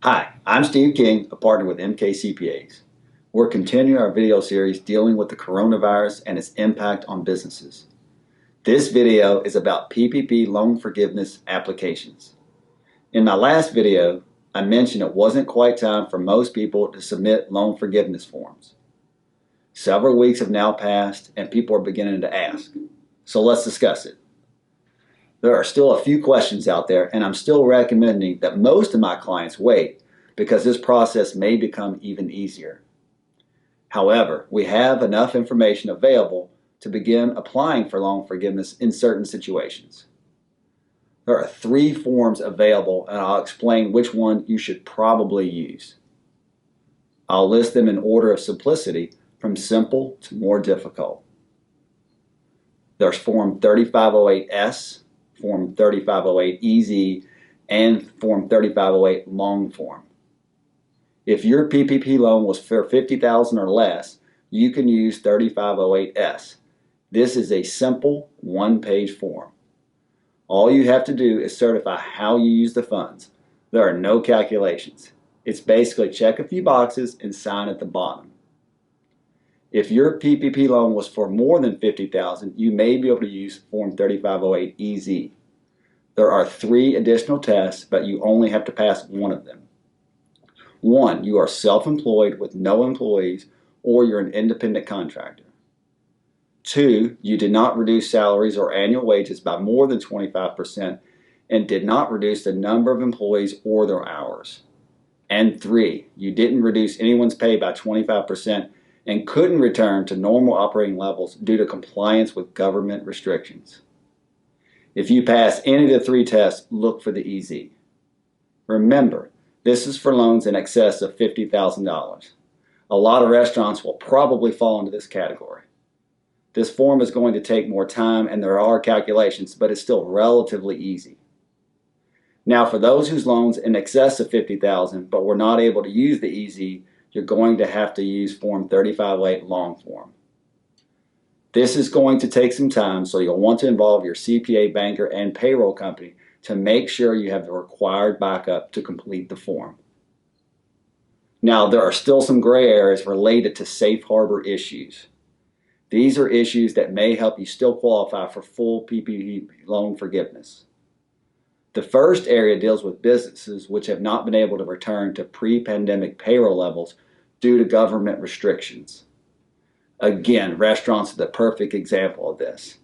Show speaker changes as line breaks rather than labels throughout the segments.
Hi, I'm Steve King, a partner with MK CPAs. We're continuing our video series dealing with the coronavirus and its impact on businesses. This video is about PPP Loan Forgiveness Applications. In my last video, I mentioned it wasn't quite time for most people to submit loan forgiveness forms. Several weeks have now passed and people are beginning to ask. So let's discuss it. There are still a few questions out there, and I'm still recommending that most of my clients wait because this process may become even easier. However, we have enough information available to begin applying for loan forgiveness in certain situations. There are 3 forms available, and I'll explain which one you should probably use. I'll list them in order of simplicity from simple to more difficult. There's Form 3508S, Form 3508EZ, and Form 3508 Long Form. If your PPP loan was for $50,000 or less, you can use 3508S. This is a simple one-page form. All you have to do is certify how you use the funds. There are no calculations. It's basically check a few boxes and sign at the bottom. If your PPP loan was for more than $50,000, you may be able to use Form 3508EZ. There are 3 additional tests, but you only have to pass one of them. 1, you are self-employed with no employees, or you're an independent contractor. 2, you did not reduce salaries or annual wages by more than 25% and did not reduce the number of employees or their hours. And 3, you didn't reduce anyone's pay by 25% and couldn't return to normal operating levels due to compliance with government restrictions. If you pass any of the 3 tests, look for the EZ. Remember, this is for loans in excess of $50,000. A lot of restaurants will probably fall into this category. This form is going to take more time and there are calculations, but it's still relatively easy. Now, for those whose loans in excess of $50,000 but were not able to use the EZ, you're going to have to use Form 3508 Long Form. This is going to take some time, so you'll want to involve your CPA, banker, and payroll company to make sure you have the required backup to complete the form. Now, there are still some gray areas related to safe harbor issues. These are issues that may help you still qualify for full PPP loan forgiveness. The first area deals with businesses which have not been able to return to pre-pandemic payroll levels due to government restrictions. Again, restaurants are the perfect example of this.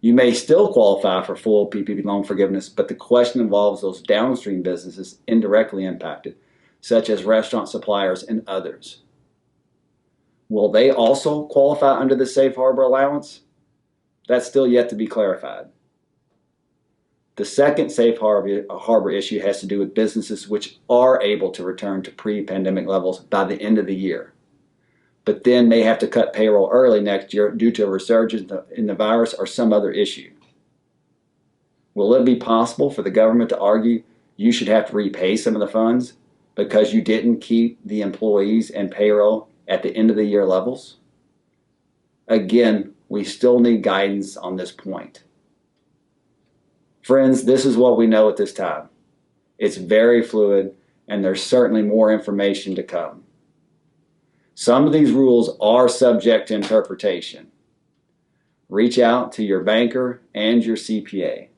You may still qualify for full PPP loan forgiveness, but the question involves those downstream businesses indirectly impacted, such as restaurant suppliers and others. Will they also qualify under the safe harbor allowance? That's still yet to be clarified. The second safe harbor issue has to do with businesses which are able to return to pre-pandemic levels by the end of the year, but then may have to cut payroll early next year due to a resurgence in the virus or some other issue. Will it be possible for the government to argue you should have to repay some of the funds because you didn't keep the employees and payroll at the end of the year levels? Again, we still need guidance on this point. Friends, this is what we know at this time. It's very fluid, and there's certainly more information to come. Some of these rules are subject to interpretation. Reach out to your banker and your CPA.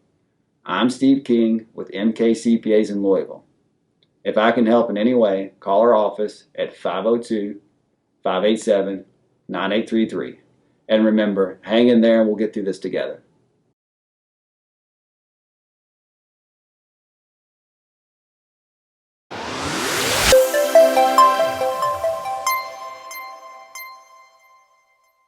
I'm Steve King with MK CPAs in Louisville. If I can help in any way, call our office at 502-587-9833. And remember, hang in there and we'll get through this together.